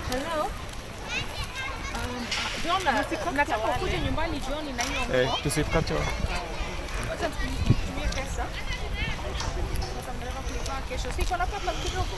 Hello. Nataka kuja nyumbani jioni na hiyo nguo. Tusikate. Acha nitumie pesa. Sasa mnataka kulipa kesho. Siko na papa kidogo.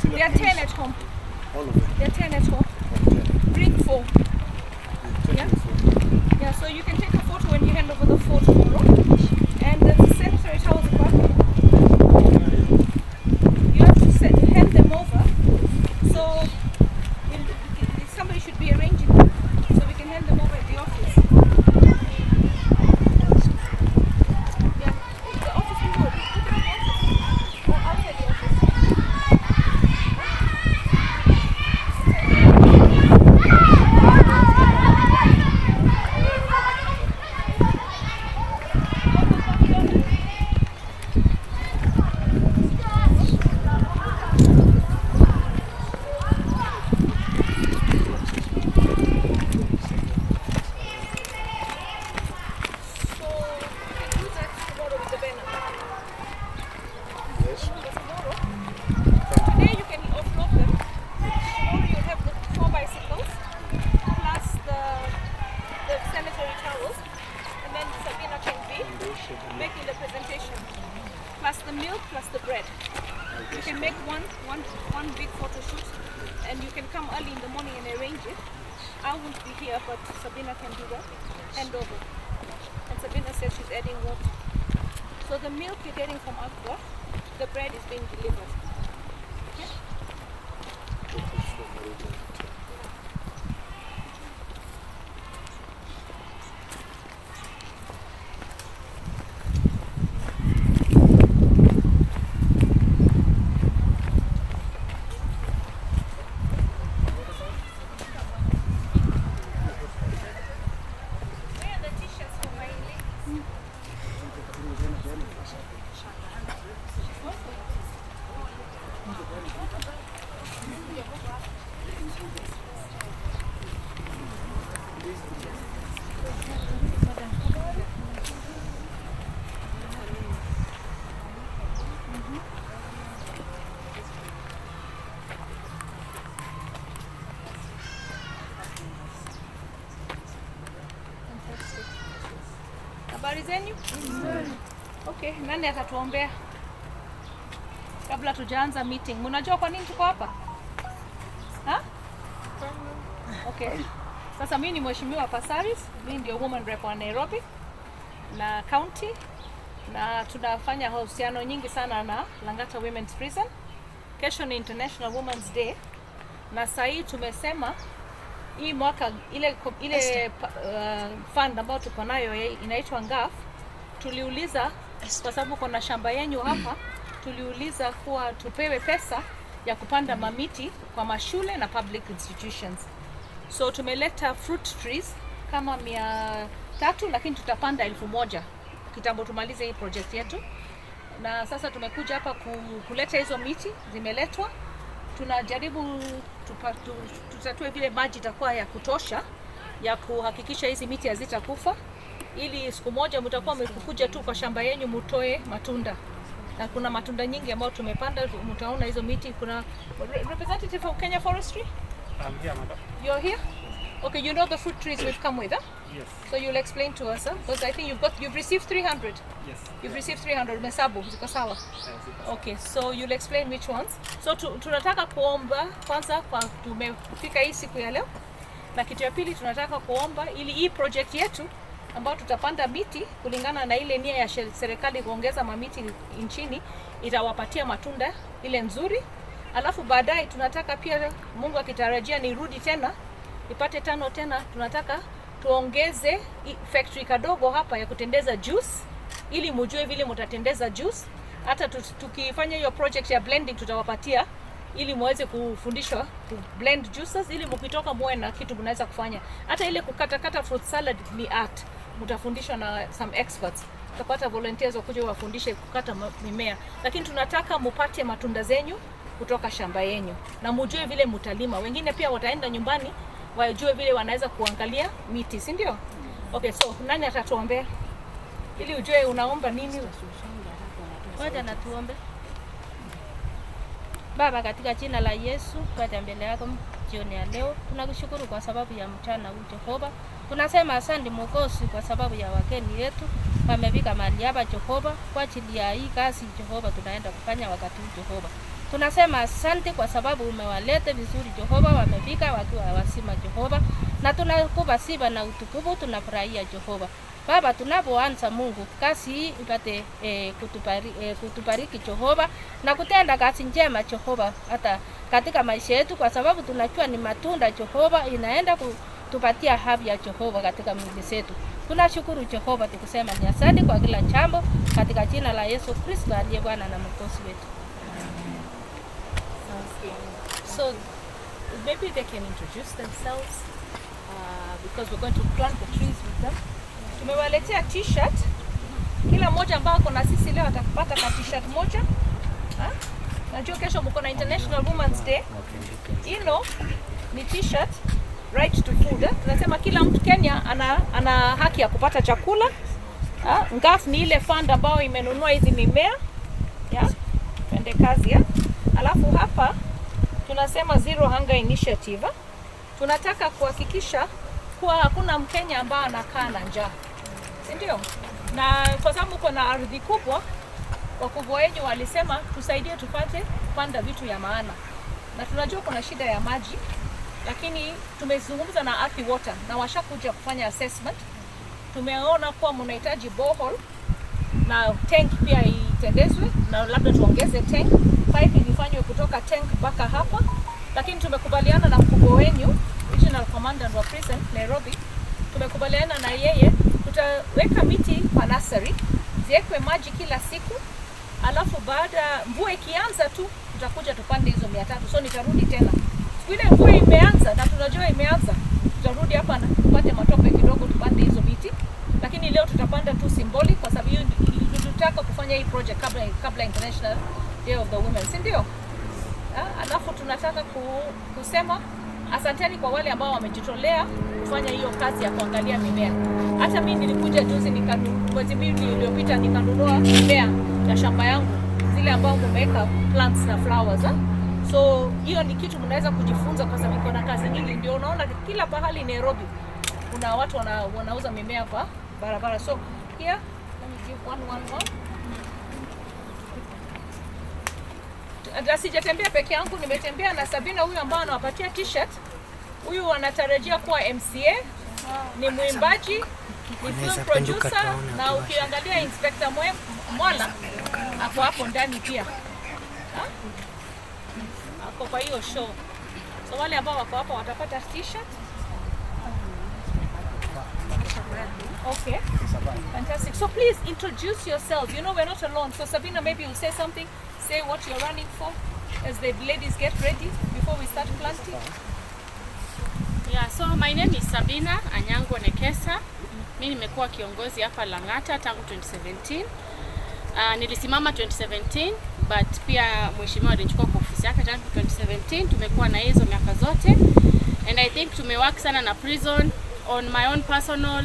They are 10 at home. All of them? They are 10 at home. Okay. Bring 4. Yeah? Yeah, so you can take a photo when you hand over the 4 tomorrow. And the sanitary towels are back. You have to hand them over. So somebody should be arranging them. So we can hand them over at the office. Yeah, the office will go. Or outside the office. Making the presentation, plus the milk, plus the bread. You can make one big photo shoot, and you can come early in the morning and arrange it. I won't be here, but Sabina can do that. Hand over. And Sabina said she's adding water. So the milk you're getting from Aqua, the bread is being delivered. Okay? Habari zenyu? Okay, nani atatuombea kabla tujaanza meeting? Mnajua kwa nini tuko hapa? Ha? Okay. Sasa mimi ni mheshimiwa Pasaris, mimi ndio woman rep wa Nairobi na county, na tunafanya uhusiano nyingi sana na Langata Women's Prison. Kesho ni International Women's Day, na sasa hii tumesema hii mwaka ile fund ambayo tuko nayo inaitwa NGAF, tuliuliza kwa sababu kuna shamba yenu hapa, tuliuliza kuwa tupewe pesa ya kupanda mamiti kwa mashule na public institutions. So tumeleta fruit trees kama 300, lakini tutapanda 1000 kitambo tumalize hii project yetu. Na sasa tumekuja hapa kuleta hizo miti, zimeletwa. Tunajaribu tutatue vile maji itakuwa ya kutosha ya kuhakikisha hizi miti hazitakufa, ili siku moja mtakuwa mmekuja tu kwa shamba yenu mtoe matunda. Na kuna matunda nyingi ambayo tumepanda, mtaona hizo miti. Kuna representative of Kenya Forestry? I'm here, madam. You're here? Okay, you know the fruit trees we've come with, huh? Yes. So you'll explain to us, huh? Because I think you've received 300. Yes. You've received 300 mesabu, ziko sawa? Okay, so you'll explain which ones. So tunataka kuomba kwanza kwa tumefika hii siku ya leo. Na kitu ya pili tunataka kuomba ili hii project yetu ambayo tutapanda miti kulingana na ile nia ya serikali kuongeza mamiti nchini itawapatia matunda ile nzuri. Alafu baadaye tunataka pia, Mungu akitarajia nirudi tena nipate 5 tena, tunataka tuongeze factory kadogo hapa ya kutendeza juice, ili mjue vile mtatendeza juice. Hata tukifanya hiyo project ya blending tutawapatia ili muweze kufundishwa ku blend juices, ili mkitoka muwe na kitu mnaweza kufanya. Hata ile kukata fruit salad ni art, mtafundishwa na some experts. Tutapata volunteers wakuje wafundishe kukata mimea, lakini tunataka mupate matunda zenyu kutoka shamba yenu na mjue vile mtalima. Wengine pia wataenda nyumbani wajue vile wanaweza kuangalia miti, si ndio? Okay, so nani atatuombea ili ujue unaomba nini? Ngoja na tuombe. Baba, katika jina la Yesu, kwa mbele yako jioni ya leo, tunakushukuru kwa sababu ya mchana huu Jehova. Tunasema asante Mwokozi kwa sababu ya wageni wetu wamefika mahali hapa Jehova, kwa ajili ya hii kazi Jehova tunaenda kufanya wakati huu Jehova. Tunasema asante kwa sababu umewaleta vizuri Jehova, wamefika wakiwa wasima Jehova, na tunakupa sifa na utukufu, tunafurahia Jehova. Baba, tunapoanza Mungu kazi hii ipate kutubariki Jehova na kutenda kazi njema Jehova hata katika maisha yetu, kwa sababu tunajua ni matunda Jehova inaenda kutupatia afya Jehova katika mwili zetu. Tunashukuru Jehova, tukusema ni asante kwa kila jambo katika jina la Yesu Kristo aliye Bwana na Mwokozi wetu. So maybe they can introduce themselves because we're going to plant the trees with them. Tumewaletea t-shirt. Kila mmoja ambao kuna sisi leo atakupata ka t-shirt moja. Najua kesho mko na International Women's Day. Ni t-shirt right to food. Tunasema kila mtu Kenya ana haki ya kupata chakula. NGAF ni ile fund ambayo imenunua hizi mimea. Twende kazi. Alafu hapa tunasema Zero Hunger Initiative. Tunataka kuhakikisha kuwa hakuna Mkenya ambaye anakaa na njaa. Si ndio? Na kwa sababu kuna ardhi kubwa, wakubwa wenyu walisema tusaidie tupate kupanda vitu ya maana. Na tunajua kuna shida ya maji, lakini tumezungumza na Athi Water na washakuja kufanya assessment. Tumeona kuwa mnahitaji borehole na tank pia itendezwe, na labda tuongeze tank, pipe ifanywe kutoka tank mpaka hapa. Lakini tumekubaliana na mkubwa wenyu, Regional Commandant wa Prison Nairobi, tumekubaliana na yeye tutaweka miti kwa nursery, ziwekwe maji kila siku. Alafu baada mvua ikianza tu tutakuja tupande hizo 300. So nitarudi tena siku ile mvua imeanza, na tunajua imeanza, tutarudi hapa na tupate matope kidogo tupande hizo miti. Lakini leo tutapanda tu symbolic kwa sababu tunataka kufanya hii project kabla International Day of the Women, si ndio? Alafu tunataka kusema asanteni kwa wale ambao wamejitolea kufanya hiyo kazi ya kuangalia mimea. Hata mimi nilikuja juzi mwezi mbili uliopita nikanunua mimea ya shamba yangu, zile ambao mmeweka plants na flowers. So hiyo ni kitu mnaweza kujifunza kwa sababu kuna kazi nyingi. Ndio unaona kila pahali Nairobi kuna watu wanauza mimea kwa barabara. So here, let me give one. Sijatembea peke yangu, nimetembea na Sabina huyu ambao anawapatia t-shirt. Huyu anatarajia kuwa MCA, ni mwimbaji, ni film producer, na ukiangalia Inspector Mwala ako hapo ndani pia. Ako kwa hiyo show. So wale ambao wako hapa watapata t-shirt. Okay. Fantastic. So please introduce yourselves. You know we're not alone. So Sabina, maybe you'll say something. Say what you're running for as the ladies get ready before we start planting. Yeah, so my name is Sabina Anyango Nekesa. Mimi nimekuwa kiongozi hapa Langata tangu 2017. Nilisimama 2017 but pia mheshimiwa alichukua kwa ofisi yake tangu 2017. Tumekuwa na hizo miaka zote. And I think tumework sana na prison on my own personal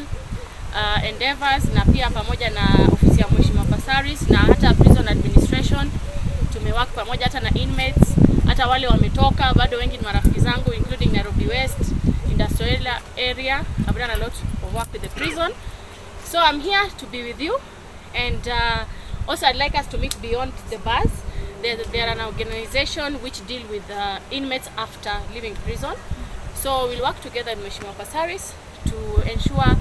endeavors na pia pamoja na ofisi ya mheshimiwa Pasaris na hata prison administration. Tumework pamoja hata na inmates, hata wale wametoka bado wengi ni marafiki zangu including Nairobi West industrial area. I've done a lot of work with the prison. So I'm here to be with you and also I'd like us to meet beyond the bars. There are an organization which deal with inmates after leaving prison. So we'll work together with Mheshimiwa Pasaris to ensure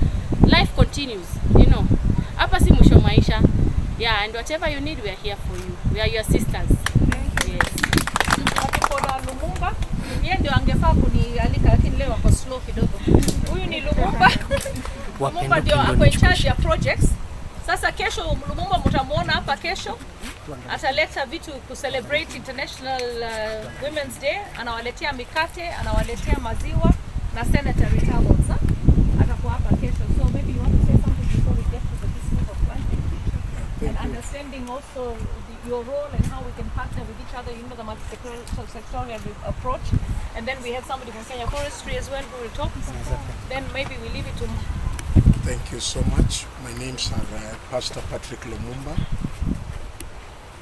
life continues, you know. Hapa si mwisho maisha. Yeah, and whatever you need, we are here for you. We are your sisters. Yes. Kuna Lumumba. Yeye ndio angefaa kunialika lakini leo ako slow kidogo. Huyu ni Lumumba. Lumumba ndio ako in charge ya projects. Sasa kesho Lumumba mtamuona hapa kesho. Ataleta vitu ku celebrate International Women's Day. Anawaletea mikate, anawaletea maziwa na sanitary towels. Atakuwa hapa kesho. So maybe you want to say something before we get to the business of planting. And understanding also your role and how we can partner with each other, you know, the multi-sectorial approach. And then we have somebody from Kenya Forestry as well who will talk. Then maybe we leave it to... Thank you so much. My name's Pastor Patrick Lumumba.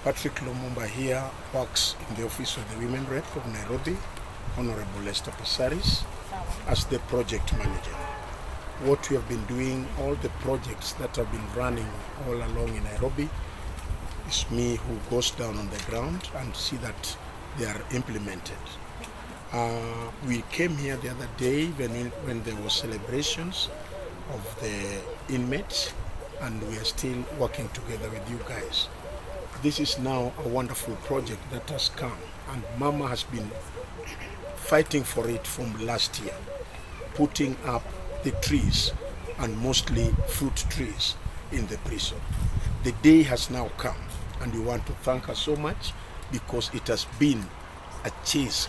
Patrick Lumumba here works in the office of the Women Rep of Nairobi, Honorable Esther Pasaris, as the project manager. What we have been doing, all the projects that have been running all along in Nairobi, is me who goes down on the ground and see that they are implemented. We came here the other day when there were celebrations of the inmates, and we are still working together with you guys. This is now a wonderful project that has come, and Mama has been fighting for it from last year, putting up the trees and mostly fruit trees in the prison. The day has now come, and we want to thank her so much because it has been a chase.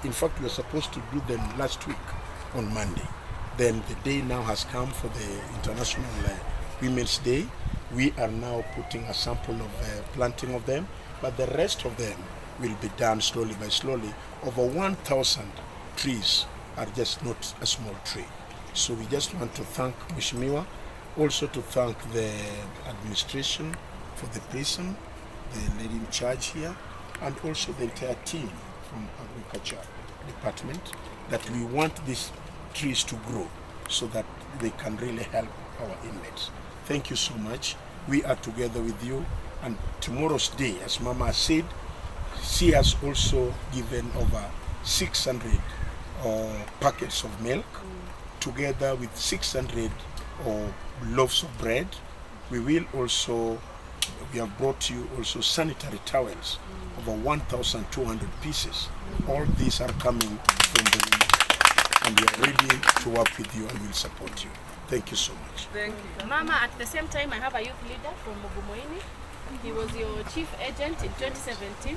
In fact, we were supposed to do them last week on Monday. Then the day now has come for the International Women's Day. We are now putting a sample of planting of them, but the rest of them will be done slowly by slowly. Over 1,000 trees are just not a small tree. So we just want to thank Mheshimiwa, also to thank the administration for the prison, the lady in charge here, and also the entire team from Agriculture Department, that we want these trees to grow so that they can really help our inmates. Thank you so much. We are together with you, and tomorrow's day, as Mama said, she has also given over 600 packets of milk, together with 600 loaves of bread. We have brought you also sanitary towels, over 1,200 pieces. All these are coming from the women, and we are ready to work with you and will support you. Thank you so much. Thank you. Mama, at the same time, I have a youth leader from Mugumoini. He was your chief agent in 2017,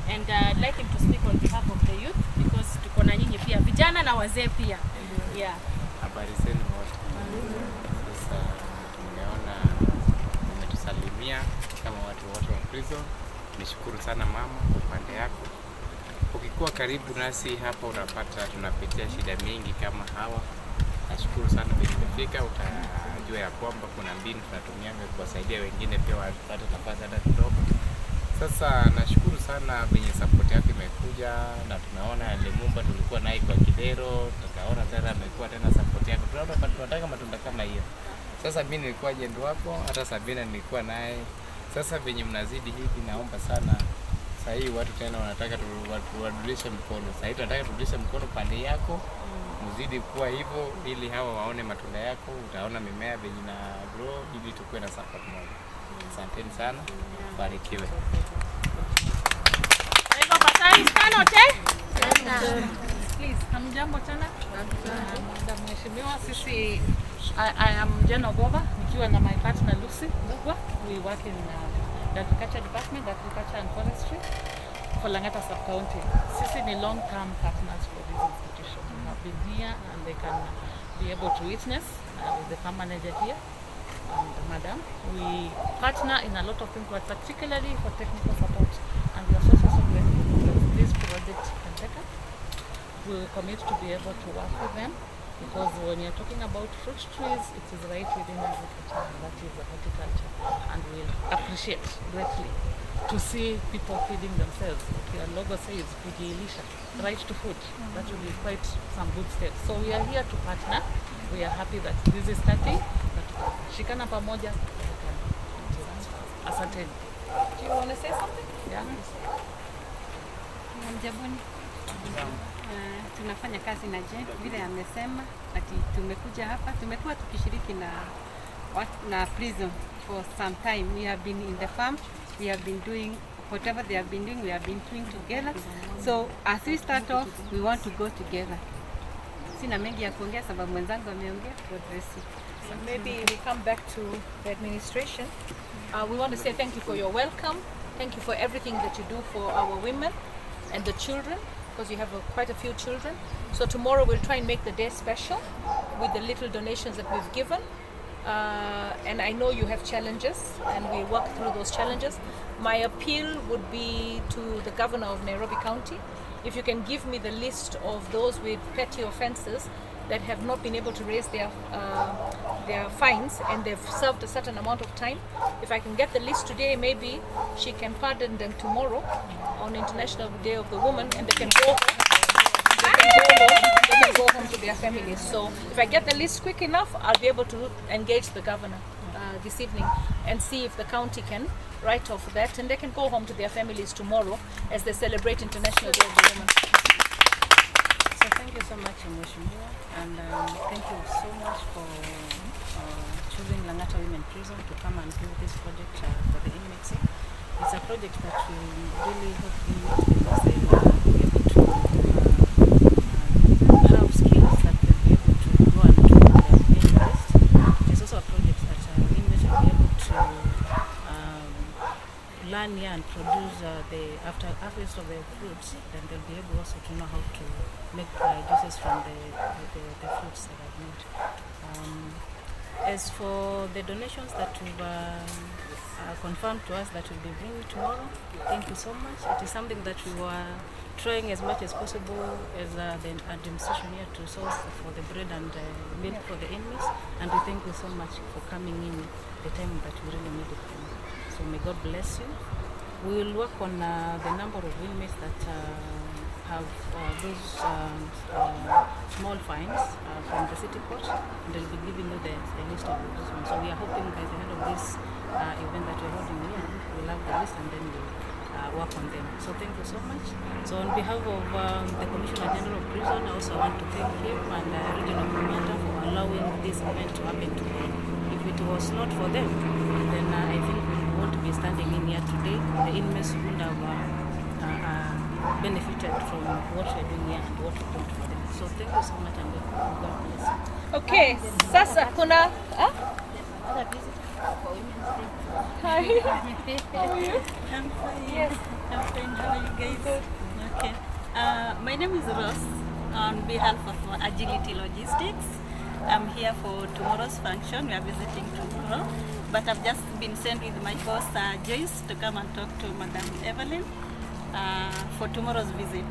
and I'd like him to speak on behalf of the youth because tuko na nyinyi pia vijana na wazee pia. Yeah. Habari zenu wote. Sasa tumeona umetusalimia kama watu wote wa prison. Nishukuru sana mama kwa upande yako. Ukikuwa karibu nasi hapa unapata tunapitia shida mingi kama hawa. Nashukuru sana kwa kufika, utajua ya kwamba kuna mbinu tunatumia kuwasaidia wengine pia wapate nafasi hata kidogo. Sasa nashukuru sana venye support yako imekuja, na tunaona Lumumba tulikuwa naye kwa Kidero, tukaona tena amekuwa tena support yako. Tunataka matunda kama hiyo. Sasa mimi nilikuwa agent wako, hata Sabina nilikuwa naye. Sasa venye mnazidi hivi, naomba sana sasa hii watu tena wanataka tuwarudishe mkono. Sasa hii tunataka turudishe mkono pande yako. Mzidi kuwa hivyo ili hawa waone matunda yako, utaona mimea venye na grow ili tukue na support moja. Asanteni sana. Barikiwe. Hivyo Pasaris tano te? Please, hamjambo tena. Mheshimiwa, sisi I am Jen Ogova, nikiwa na my partner Lucy Ndogwa. We work in the agriculture department, agriculture and forestry for Langata sub-county. Sisi ni long-term partners for this institution. We have been here and they can be able to witness with the farm manager here and madam. We partner in a lot of things, but particularly for technical support. And we are so grateful that this project can take up. We will commit to be able to work with them. Because when you're talking about fruit trees, it is right within agriculture, and that is the horticulture. And we'll appreciate greatly to see people feeding themselves. Your logo says kujilisha, right to food. That will be quite some good steps. So we are here to partner. We are happy that this is starting. Shikana pamoja. Asanteni. Do you want to say something? Yeah. Mjabuni. Tunafanya kazi na Jen vile amesema, ati tumekuja hapa, tumekuwa tukishiriki na prison for some time. We have been in the farm, we have been doing whatever they have been doing, we have been doing together. So as we start off, we want to go together. Sina mengi ya kuongea sababu mwenzangu ameongea. God bless you. So maybe we come back to the administration. We want to say thank you for your welcome. Thank you for everything that you do for our women and the children, because you have quite a few children. So tomorrow we'll try and make the day special with the little donations that we've given. And I know you have challenges and we work through those challenges. My appeal would be to the governor of Nairobi County. If you can give me the list of those with petty offenses that have not been able to raise their fines and they've served a certain amount of time. If I can get the list today, maybe she can pardon them tomorrow on International Day of the Woman, and they can go home to their families. So if I get the list quick enough, I'll be able to engage the governor this evening and see if the county can write off that, and they can go home to their families tomorrow as they celebrate International Day of the Woman. So thank you so much, Mheshimiwa, and thank you so much for choosing Langata Women Prison to come and do this project for the inmates. It's a project that we really hope inmates, because they will be able to have skills that they'll be able to go and do their main best. It's also a project that inmates will be able to learn here and produce after harvest of the fruits, then they'll be able also to know how to make juices from the fruits that I've made. As for the donations that we've confirmed to us that will be bringing tomorrow, thank you so much. It is something that we were trying as much as possible as the administration here to source for the bread and milk for the inmates, and we thank you so much for coming in the time that we really needed them. So may God bless you. We will work on the number of inmates that have those small fines from the city court, and they'll be giving you the list of those ones. So we are hoping by the end of this event that we're holding here, we'll have the list and then we'll work on them. So thank you so much. So on behalf of the Commissioner General of Prison, I also want to thank him and Regional Commander for allowing this event to happen today. If it was not for them, then I think we won't be standing in here today. The inmates would have benefited from what we're doing here and what we're doing for them. So thank you so much, and God bless you. Okay, sasa kuna Hi. How are you? I'm fine. Yes. I'm fine. How are you guys? Good. Okay. My name is Ross. On behalf of Agility Logistics, I'm here for tomorrow's function. We are visiting tomorrow, but I've just been sent with my boss Joyce to come and talk to Madam Evelyn for tomorrow's visit.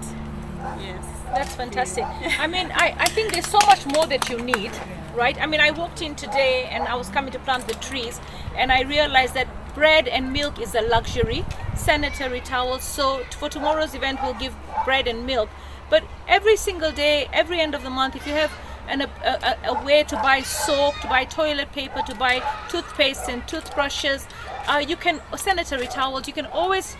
Yes. That's fantastic. I mean, I think there's so much more that you need, right? I mean, I walked in today and I was coming to plant the trees, and I realized that bread and milk is a luxury, sanitary towels. So for tomorrow's event, we'll give bread and milk. But every single day, every end of the month, if you have a way to buy soap, to buy toilet paper, to buy toothpaste and toothbrushes, you can sanitary towels. You can always,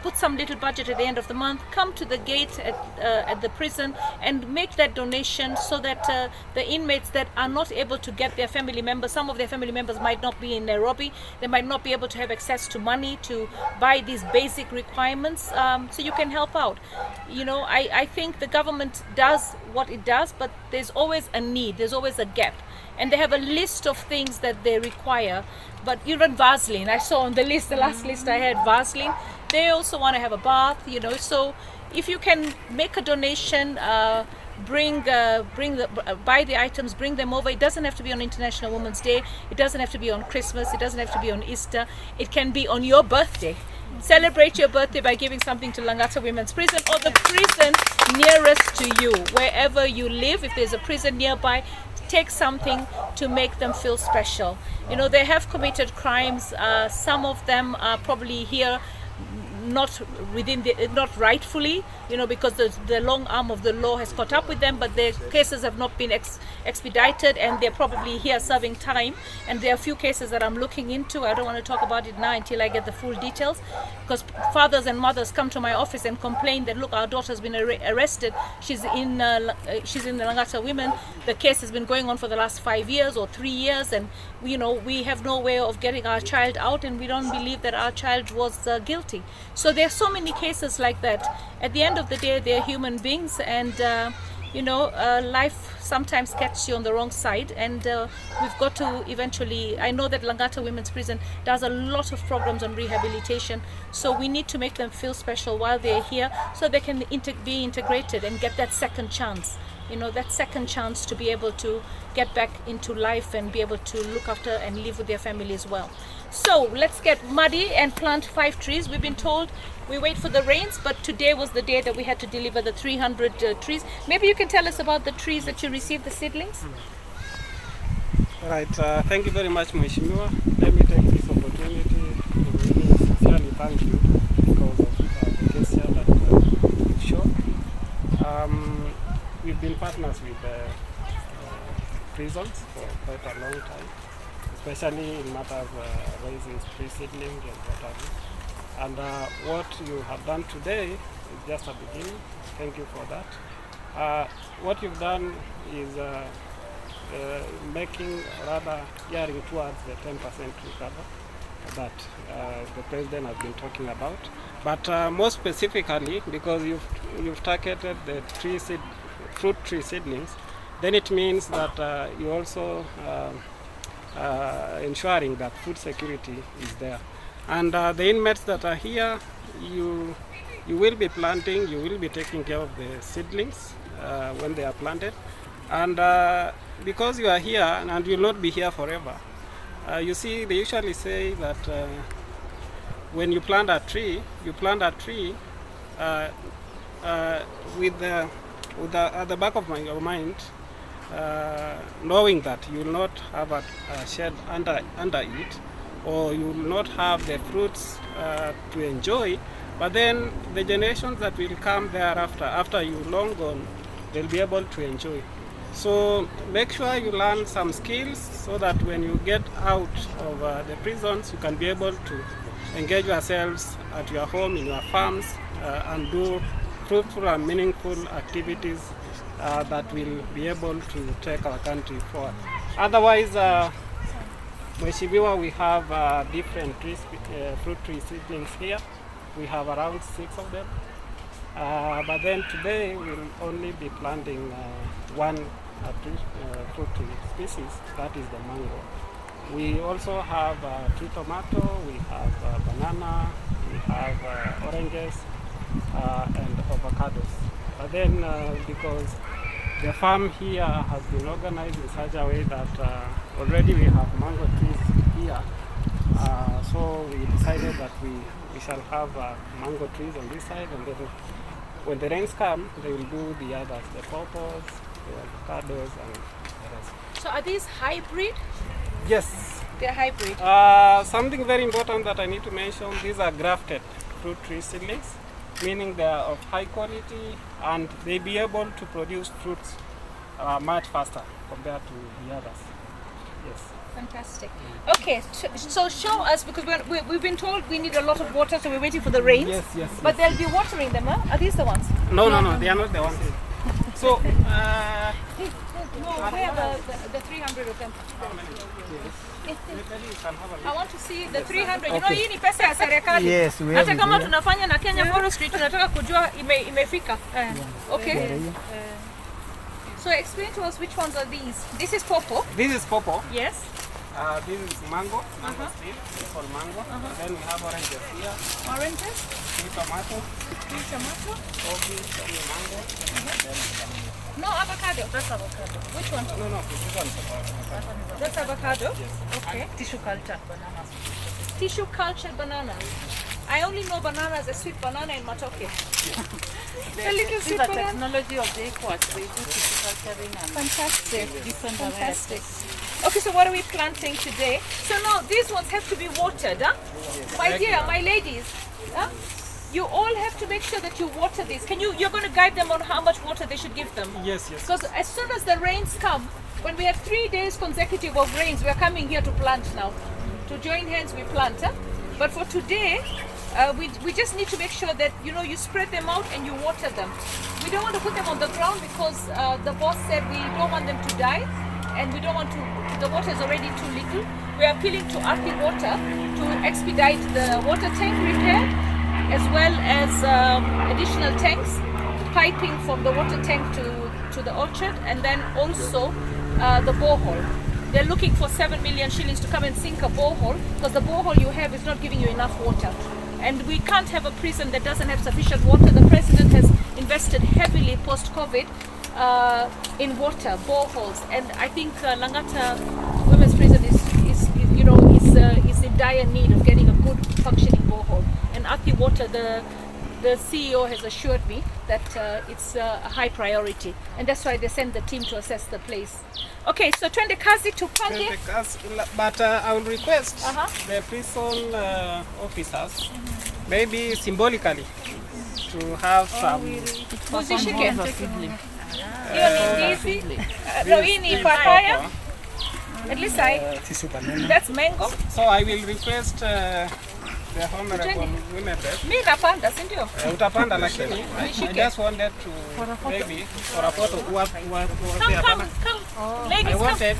put some little budget at the end of the month. Come to the gate at the prison and make that donation, so that the inmates that are not able to get their family members, some of their family members might not be in Nairobi. They might not be able to have access to money to buy these basic requirements. So you can help out. I think the government does what it does, but there's always a need. There's always a gap. and they have a list of things that they require. But even Vaseline, I saw on the list, the last list I had Vaseline. They also want to have a bath, so if you can make a donation, buy the items, bring them over. It doesn't have to be on International Women's Day. It doesn't have to be on Christmas. It doesn't have to be on Easter. It can be on your birthday. Celebrate your birthday by giving something to Langata Women's Prison or the prison nearest to you. Wherever you live, if there's a prison nearby, take something to make them feel special. They have committed crimes. Some of them are probably here not rightfully, because the long arm of the law has caught up with them, but their cases have not been expedited, and they're probably here serving time. And there are a few cases that I'm looking into. I don't want to talk about it now until I get the full details, because fathers and mothers come to my office and complain that, look, our daughter's been arrested. She's in the Langata Women. The case has been going on for the last 5 years or 3 years, and we have no way of getting our child out, and we don't believe that our child was guilty. So there are so many cases like that. At the end of the day, they're human beings, and life sometimes catches you on the wrong side, and we've got to eventually. I know that Langata Women's Prison does a lot of programs on rehabilitation, so we need to make them feel special while they're here, so they can be integrated and get that second chance. That second chance to be able to get back into life and be able to look after and live with their family as well. So let's get muddy and plant 5 trees. We've been told we wait for the rains, but today was the day that we had to deliver the 300 trees. Maybe you can tell us about the trees that you received, the seedlings? All right, thank you very much, Mheshimiwa. Let me take this opportunity to really sincerely thank you because of the gesture that you've shown. We've been partners with prisons for quite a long time, especially in matters raising tree seedlings and what have you. And what you have done today is just a beginning. Thank you for that. What you've done is gearing towards the 10% recover that the President has been talking about. But more specifically, because you've targeted the fruit tree seedlings, then it means that you also ensuring that food security is there. And the inmates that are here, you will be planting, you will be taking care of the seedlings when they are planted. And because you are here and you will not be here forever, you see, they usually say that when you plant a tree, at the back of your mind, knowing that you will not have a shed under it, or you will not have the fruits to enjoy, but then the generations that will come thereafter, after you long gone, they'll be able to enjoy. So make sure you learn some skills so that when you get out of the prisons, you can be able to engage yourselves at your home, in your farms, and do fruitful and meaningful activities that will be able to take our country forward. Otherwise, Mheshimiwa, we have different fruit tree seedlings here. We have around 6 of them. But then today we'll only be planting one fruit tree species, that is the mango. We also have tree tomato, we have banana, we have oranges, and avocados. But then because the farm here has been organized in such a way that already we have mango trees here, so we decided that we shall have mango trees on this side, and then when the rains come, they will do the others, the pawpaws, the avocados, and the rest. So are these hybrid? Yes. They're hybrid. Something very important that I need to mention, these are grafted fruit tree seedlings, meaning they are of high quality and they be able to produce fruits much faster compared to the others. Yes. Fantastic. Okay, so show us, because we've been told we need a lot of water, so we're waiting for the rains. Yes. But they'll be watering them, huh? Are these the ones? No, they are not the ones. So, where are the 300 of them? I want to see the 300. You know, hii ni pesa ya serikali. Yes, we have. Hata kama tunafanya na Kenya Forestry tunataka kujua imefika. Okay. So explain to us which ones are these. This is pawpaw. This is pawpaw. Yes. This is mango seed. This is mango. Then we have oranges here. Oranges. Sweet tomato. Sweet tomato. Coffee, mango. No avocado. That's avocado. Which one? No, this one is avocado. That's avocado. Yes. Okay. Tissue culture bananas. Tissue cultured bananas. I only know banana as a sweet banana in Matoke. The little This is sweet the banana. technology of the equats. They do tissue culturing and Fantastic. different Fantastic. varieties. Okay, so what are we planting today? So now these ones have to be watered, huh? My dear, my ladies, huh? You all have to make sure that you water these. You're going to guide them on how much water they should give them. Yes. Because as soon as the rains come, when we have 3 days consecutive of rains, we are coming here to plant now. To join hands, we plant. Huh? But for today, we just need to make sure that you spread them out and you water them. We don't want to put them on the ground because the boss said we don't want them to die, and we don't want to. The water is already too little. We are appealing to Aarti Water to expedite the water tank repair, as well as additional tanks, piping from the water tank to the orchard, and then also the borehole. They're looking for 7 million shillings to come and sink a borehole because the borehole you have is not giving you enough water. And we can't have a prison that doesn't have sufficient water. The president has invested heavily post-COVID in water, boreholes. And I think Langata Women's Prison is in dire need of getting a good functioning borehole. And Aarti Water, the CEO has assured me that it's a high priority, and that's why they sent the team to assess the place. Okay, so twende kazi tupange. But I will request the prison officers, maybe symbolically, to have some. Muzishike. Hiyo ni ndizi. No, hii ni papaya. At least that's mango. So I will request the honorable women rep. Mimi napanda, si ndio? Utapanda lakini I just wanted to maybe for a photo Come. Ladies, I wanted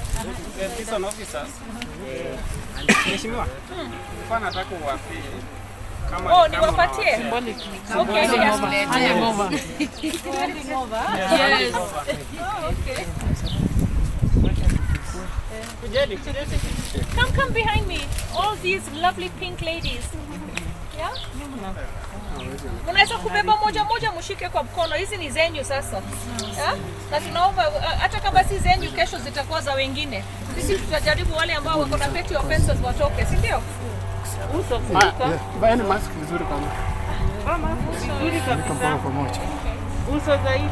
the prison officers. Mheshimiwa. Nilikuwa nataka uwapie kama niwapatie. Okay, Handing over. Yes. Okay. Kujeni. Come behind me. All these lovely pink ladies. Yeah? Unaweza kubeba moja mshike kwa mkono. Hizi ni zenyu sasa. Yeah? Na tunaomba hata kama si zenyu kesho zitakuwa za wengine. Sisi tutajaribu wale ambao wako na petty offenses watoke, si ndio? Uso kufunika. Vaeni mask vizuri kama. Mama, vizuri kabisa. Uso zaidi.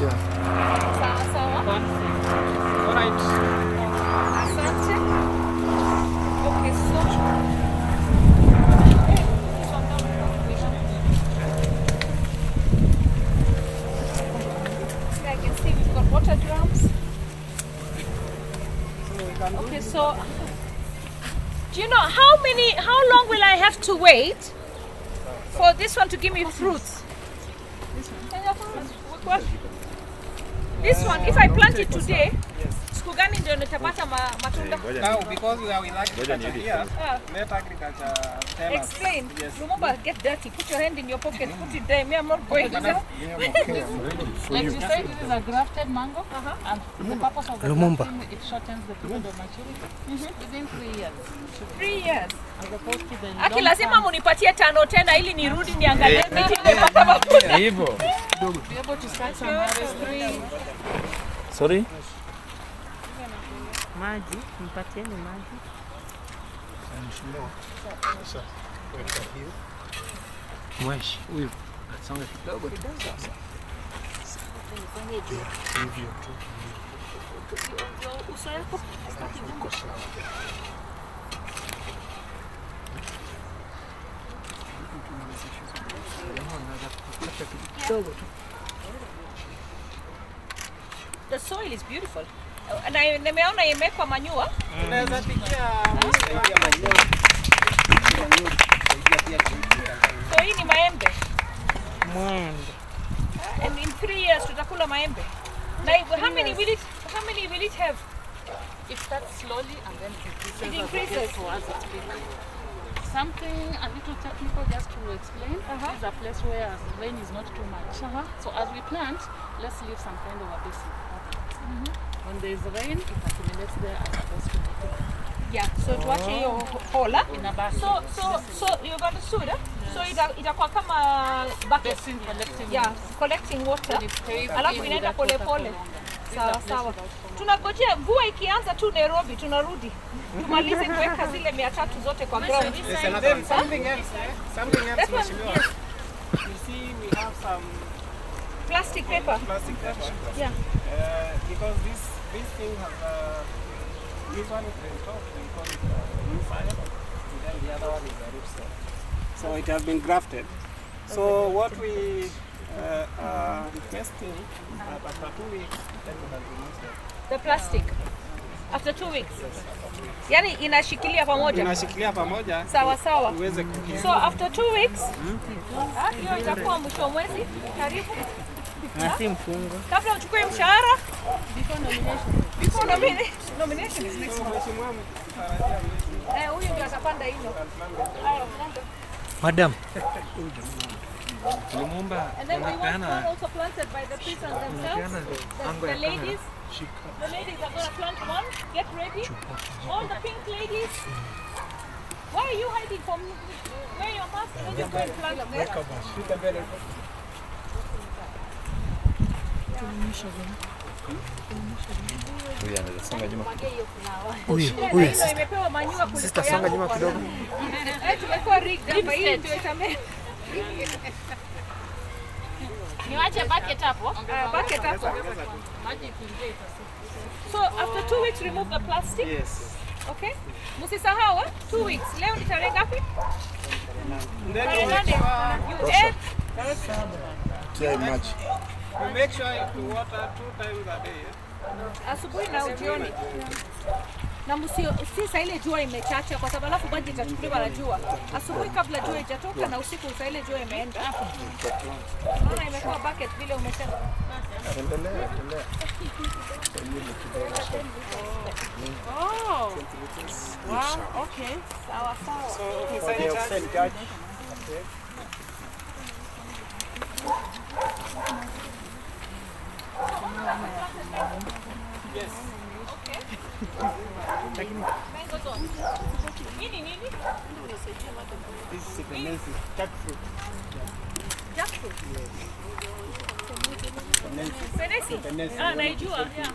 Yeah. Sawa. All right. Asante. Okay, so I can see we've got water drums. Okay, so do you know how long will I have to wait for this one to give me fruits? This one, if I plant it today, siku gani ndio nitapata matunda? Now, because we are in agriculture here, let agriculture tell us. Explain. Yes. Remember, get dirty. Put your hand in your pocket. Put it there. Me, I'm not going. Like you said, this is a grafted mango, and the purpose of the grafting, it shortens the period of maturity within 3 years. 3 years. As opposed to the Aki lazima munipatie tano tena ili nirudi niangalie miti nimepata matunda. Hivyo. be able to start some harvesting. Sorry? Maji, mpatieni maji. Mweshi, huyu. Atsonge kidogo. Hivyo tu. Uso yako. The soil is beautiful. Na nimeona imewekwa manure. Unaweza pikia So hii ni maembe. Mwembe. And in 3 years tutakula maembe. Like how many will it have? It starts slowly and then It increases. towards its peak. something a little technical just to explain. This is a place where rain is not too much. So as we plant, let's leave some kind of a basin. When there is rain, it accumulates there as opposed to Yeah, so tuache hiyo hola. in a basin. So you're going to sow it? So itakuwa kama bucket. Basin collecting. Yeah, collecting water. Pave Alafu in inaenda with pole that water pole. for longer. Sawa sawa. Tunangojea mvua ikianza tu Nairobi tunarudi. Tumalize kuweka zile 300 zote kwa ground. Something else, That one, Mheshimiwa. yes. You see, we have some Plastic paper. plastic paper. Yeah. Because this thing has this one is the top, we call it root fire, and then the other one is the root stem. So it has been grafted. So what we are requesting is that after 2 weeks, then we can remove them. The plastic. After 2 weeks. Yani inashikilia pamoja. Inashikilia pamoja. Sawa sawa. Uweze kuhisi. So after 2 weeks, hiyo itakuwa mwisho wa mwezi. Karibu. Si mfungo. Kabla uchukue mshahara. Before nomination is next month. Huyu ndio atapanda hilo. Madam. Lumumba And then we want anapeana one also planted by the prisoners themselves. The ladies. The ladies are going to plant one. Get ready. All the pink ladies. Why are you hiding from me? Wear your mask and then you go and plant them. huyu anaweza songa nyuma. Hiyo imepewa manure kuliko Sister, songa nyuma kidogo. Tumekuwa rigged hapa, hii ndio itamea. Niwache bucket hapo. Bucket hapo. So after 2 weeks remove the plastic. Yes. Okay? Msisahau 2 weeks. Leo ni tarehe ngapi? Tarehe 8. You add Try much. We make sure to water 2 times a day. asubuhi na jioni. Na si saa ile jua imechacha kwa sababu alafu maji itachukuliwa na jua. Asubuhi kabla jua haijatoka na usiku saa ile jua imeenda. Unaona imekuwa bucket vile umesema. Endelea. Oh. Wow, okay. Sawa. So inside judge. Okay. Yes. Okay. Mangoes on. Nini? This is Penensi, jackfruit. Jackfruit. Penensi. Penesi? Ah, naijua, yeah.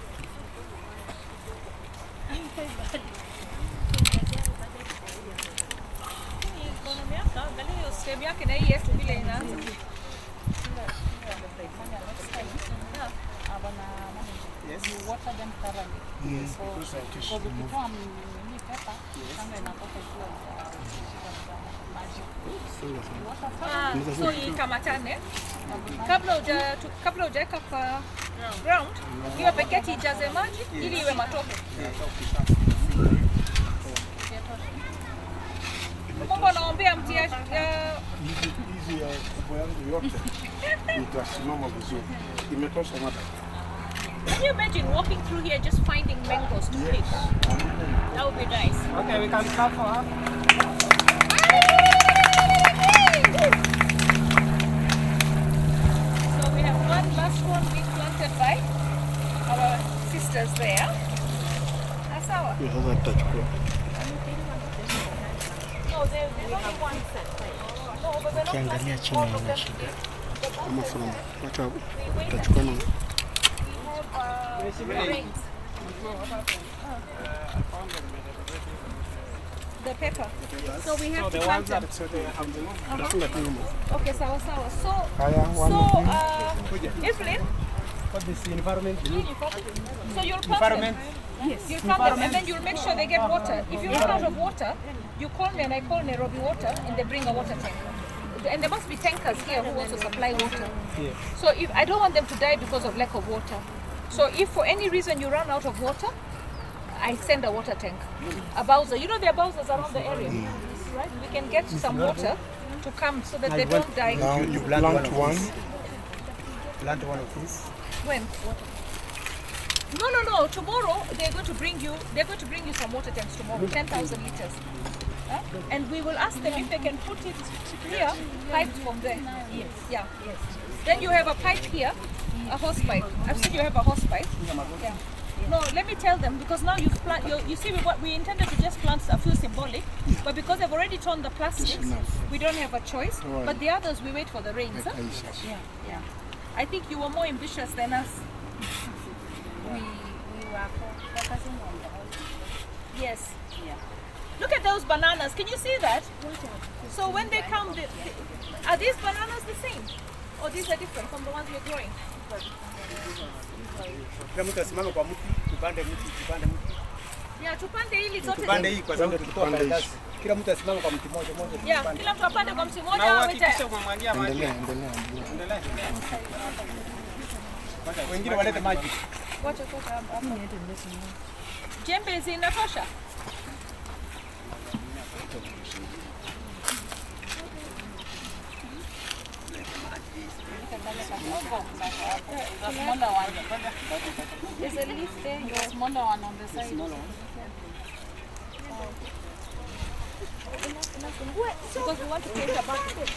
Angalia hiyo stem yake na hii yetu vile inaanza. Yes. You water them thoroughly. So ukitoa nini pepper, kama inatoka ikiwa maji. So hii kamatane. Kabla hujaweka kwa ground, hiyo peketi ijaze maji ili iwe matope. Mungu anaombea mtiaji Hizi ya kubwa yangu yote itasimama vizuri. Imetosha mada. Can you imagine walking through here just finding mangoes to pick? That would be nice. Okay, we can clap for her. So we have one last one being planted by our sisters there. That's our. Sasa tutachukua. No, there's only one set. No, but we're not Ukiangalia chini haina shida. Kama from wacha tutachukua na grains. The pepper. So we have to plant them. Nafunga tu nyuma. Okay, sawa. So, Haya, Evelyn, What is environment? so you'll plant them. Yes. You'll plant them and then you'll make sure they get water. If you run out of water, you call me and I call Nairobi Water and they bring a water tank. And there must be tankers here who also supply water. Yeah. So if I don't want them to die because of lack of water. So if for any reason you run out of water, I send a water tank. A bowser. You know there are bowsers around the area, right? We can get some water to come so that they don't die. now you plant one. Plant one of these. When? No. Tomorrow they're going to bring you some water tanks tomorrow, 10,000 liters. And we will ask them if they can put it here, piped from there. Yes. Yeah. Yes. Then you have a pipe here, a hose pipe. I've seen you have a hose pipe. Yeah. No, let me tell them, because now you've you see what we intended to just plant a few symbolic, but because they've already torn the plastics, we don't have a choice. But the others, we wait for the rains. Huh? Yeah, yeah. I think you were more ambitious than us. We were focusing on the whole. Yes. Yeah. Look at those bananas. Can you see that? So when they come, are these bananas the same? Or these are different from the ones we're growing? Kila mtu asimame kwa mti, tupande mti. Yeah, tupande hili zote. Tupande hii kwa sababu tulitoa karatasi. Kila mtu asimame kwa mti moja. Yeah, kila mtu apande kwa mti moja. Na uhakikishe kumwagia maji. Endelea. Wengine walete maji. Wacha hapa. Jembe zinatosha? There's a leaf there, a smaller one on the side. Because we want to create a bucket.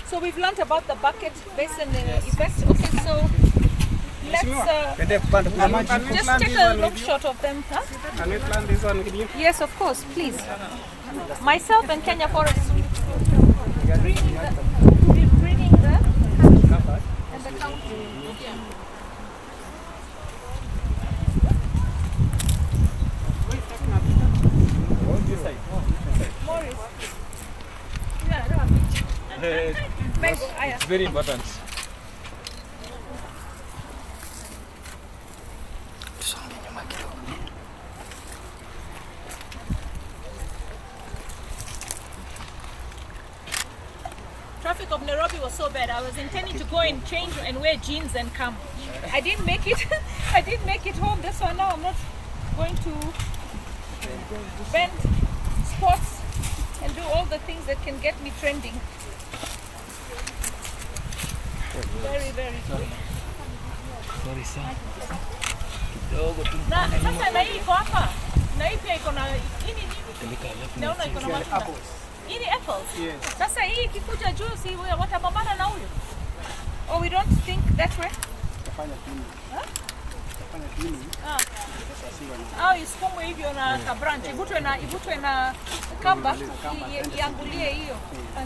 So we've learned about the bucket basin effect. Okay, so let's just take a long shot of them. Huh? Can we plant this one with you? Yes, of course, please. Myself and Kenya Forest. Greening the and the county. Morris. It's very important. Traffic of Nairobi was so bad. I was intending to go and change and wear jeans and come. I didn't make it. I didn't make it home. That's why now I'm not going to bend, squats, and do all the things that can get me trending. Very, very good. Sorry, sir. Na sasa na hii iko hapa. Na hii pia iko na hii nini? Naona iko na matunda. Hii ni apples. Yes. Sasa hii ikikuja juu si watapambana na huyo. Or we don't think that way. Tafanya tini. Tafanya tini. Au isukumwe hivyo na ka branch. Ivutwe na kamba iangulie hiyo.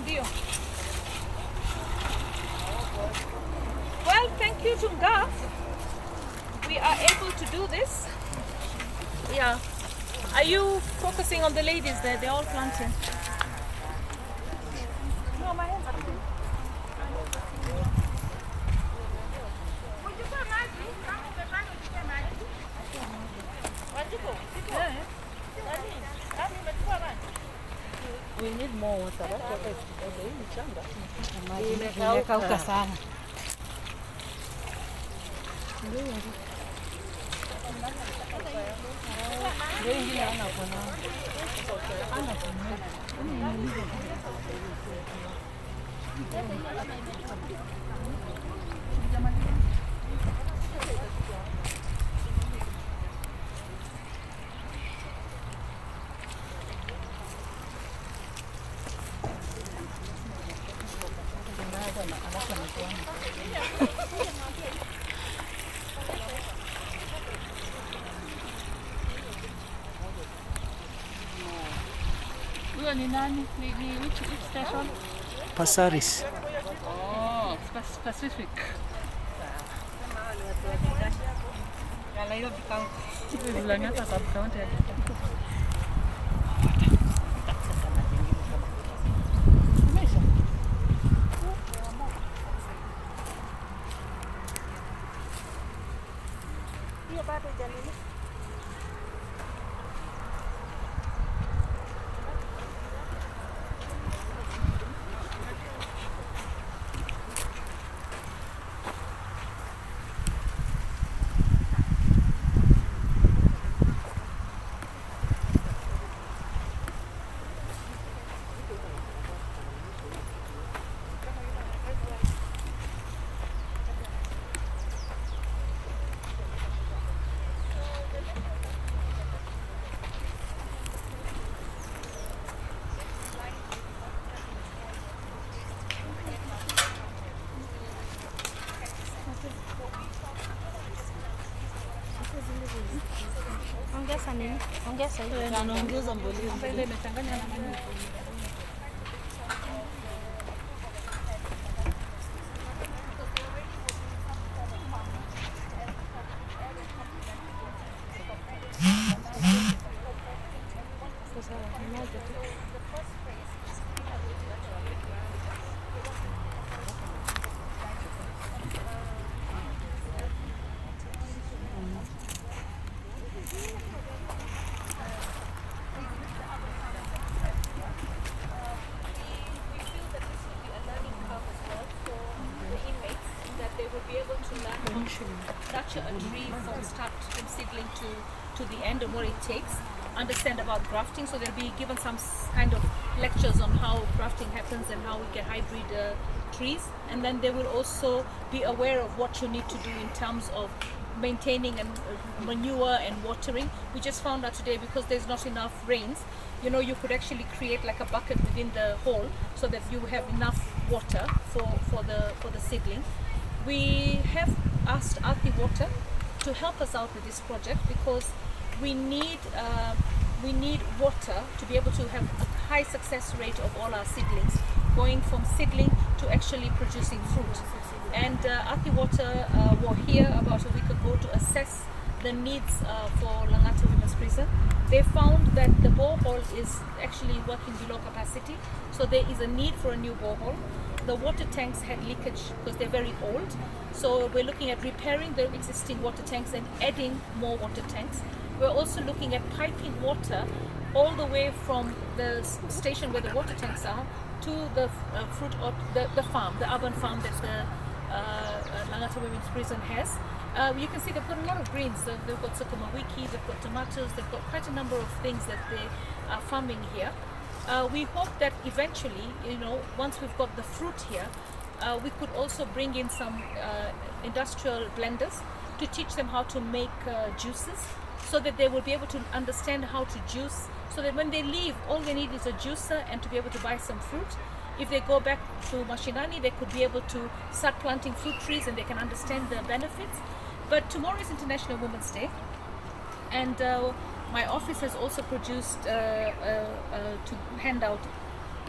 Ndio. Well, thank you to Ngaf. We are able to do this. Yeah. Are you focusing on the ladies there? They're all planting. No, my hands are clean. We need more water. Imekauka sana. Huyo ni nani? Ni which station? Pasaris. Oh, specific. Langata sub-county. Hiyo bado haijalili. Ongeza nini? Ongeza hiyo. Naongeza mbolea. Ile imechanganywa na maji. Sasa ni moja tu. Nurture a tree from start, from seedling to the end, and what it takes. Understand about grafting, so they'll be given some kind of lectures on how grafting happens and how we can hybrid trees. And then they will also be aware of what you need to do in terms of maintaining and manure and watering. We just found out today, because there's not enough rains, you could actually create like a bucket within the hole so that you have enough water for the seedling. We have asked Athi Water to help us out with this project, because we need water to be able to have a high success rate of all our seedlings, going from seedling to actually producing fruit. And Athi Water were here about a week ago to assess the needs for Langata Women's Prison. They found that the borehole is actually working below capacity, so there is a need for a new borehole. The water tanks had leakage because they're very old, so we're looking at repairing the existing water tanks and adding more water tanks. We're also looking at piping water all the way from the station where the water tanks are to the fruit or the farm, the urban farm that the Langata Women's Prison has. You can see they've got a lot of greens. They've got sukuma wiki, they've got tomatoes, they've got quite a number of things that they are farming here. We hope that eventually, once we've got the fruit here, we could also bring in some industrial blenders to teach them how to make juices, so that they will be able to understand how to juice, so that when they leave, all they need is a juicer and to be able to buy some fruit. If they go back to Mashinani, they could be able to start planting fruit trees and they can understand the benefits. But tomorrow is International Women's Day, and my office has also produced to hand out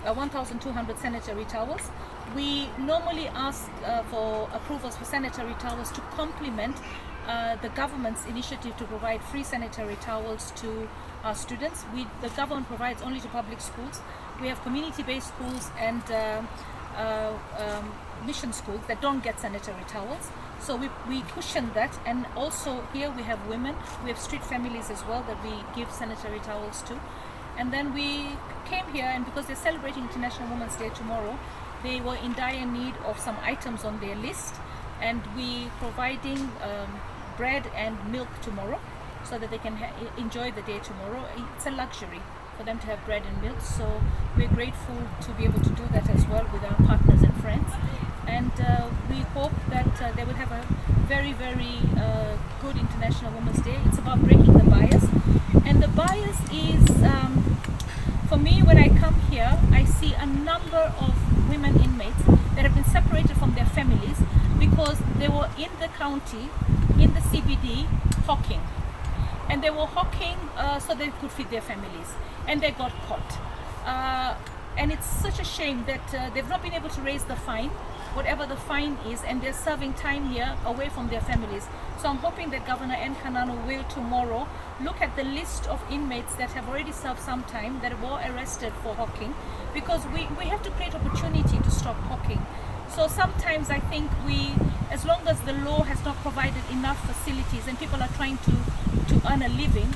1,200 sanitary towels. We normally ask for approvals for sanitary towels to complement the government's initiative to provide free sanitary towels to our students. The government provides only to public schools. We have community-based schools and mission schools that don't get sanitary towels. So we cushion that, and also here we have women, we have street families as well that we give sanitary towels to. And then we came here, and because they're celebrating International Women's Day tomorrow, they were in dire need of some items on their list, and we providing bread and milk tomorrow so that they can enjoy the day tomorrow. It's a luxury for them to have bread and milk, so we're grateful to be able to do that as well with our partners and friends. And we hope that they will have a very, very good International Women's Day. It's about breaking the bias, and the bias is, for me, when I come here, I see a number of women inmates that have been separated from their families because they were in the county, in the CBD, hawking. And they were hawking so they could feed their families, and they got caught. And it's such a shame that they've not been able to raise the fine, whatever the fine is, and they're serving time here away from their families. So I'm hoping that Governor N. Kanano will tomorrow look at the list of inmates that have already served some time, that were arrested for hawking, because we have to create opportunity to stop hawking. So sometimes I think as long as the law has not provided enough facilities and people are trying to earn a living,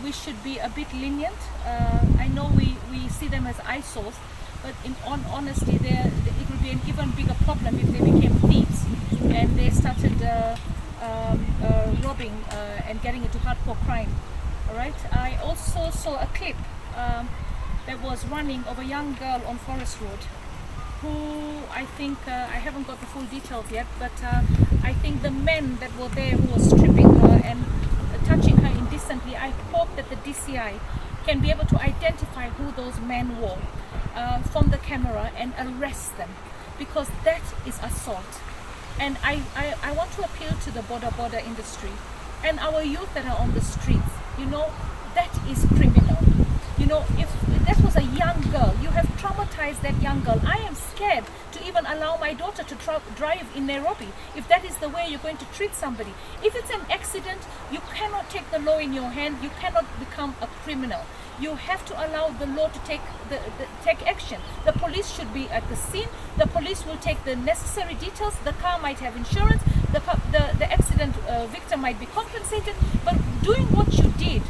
we should be a bit lenient. I know we see them as eyesores, but in honesty, it would be an even bigger problem if they became thieves and they started robbing and getting into hardcore crime. All right. I also saw a clip that was running of a young girl on Forest Road, who I think, I haven't got the full details yet, but I think the men that were there who were stripping her and touching her indecently, I hope that the DCI can be able to identify who those men were from the camera and arrest them, because that is assault. And I want to appeal to the border industry. And our youth that are on the streets, you know, that is criminal. You know, if that was a young girl, you have traumatized that young girl. I am scared to even allow my daughter to drive in Nairobi if that is the way you're going to treat somebody. If it's an accident, you cannot take the law in your hand. You cannot become a criminal. You have to allow the law to take take action. The police should be at the scene. The police will take the necessary details. The car might have insurance. The accident victim might be compensated. But doing what you did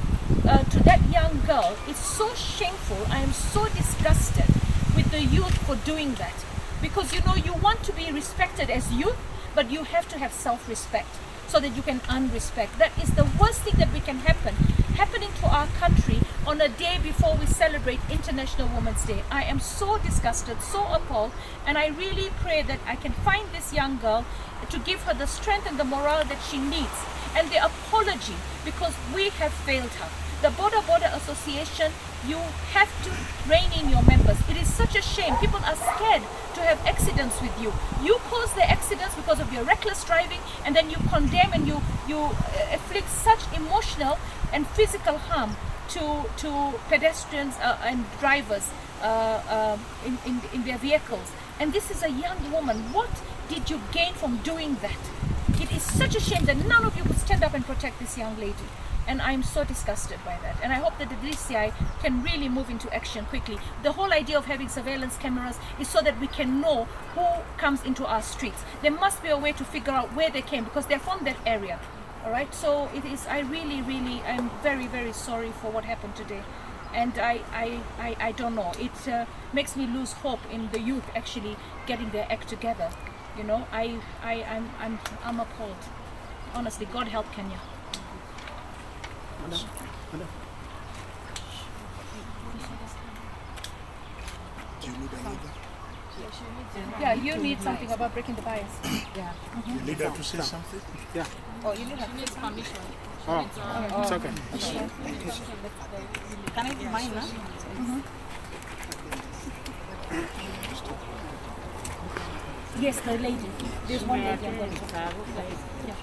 to that young girl is so shameful. I am so disgusted with the youth for doing that, because you know you want to be respected as youth, but you have to have self-respect so that you can earn respect. That is the worst thing that we can happening to our country on a day before we celebrate International Women's Day. I am so disgusted, so appalled, and I really pray that I can find this young girl to give her the strength and the morale that she needs, and the apology, because we have failed her. The Border Association, you have to rein in your members. It is such a shame. People are scared to have accidents with you. You cause the accidents because of your reckless driving, and then you condemn and you inflict such emotional and physical harm to pedestrians and drivers in their vehicles. And this is a young woman. What did you gain from doing that? It is such a shame that none of you would stand up and protect this young lady. And I'm so disgusted by that. And I hope that the DCI can really move into action quickly. The whole idea of having surveillance cameras is so that we can know who comes into our streets. There must be a way to figure out where they came, because they're from that area. All right, so it is, I'm very, very sorry for what happened today. And I don't know, it makes me lose hope in the youth actually getting their act together. You know, I'm appalled. Honestly, God help Kenya. Do you need another? Yeah, you need something about breaking the bias. Yeah. You need her to say something? Yeah. Oh, you need her permission. Oh, it's okay. Can I give mine now? Yes, the lady. There's one lady I'm going to talk about. Yeah.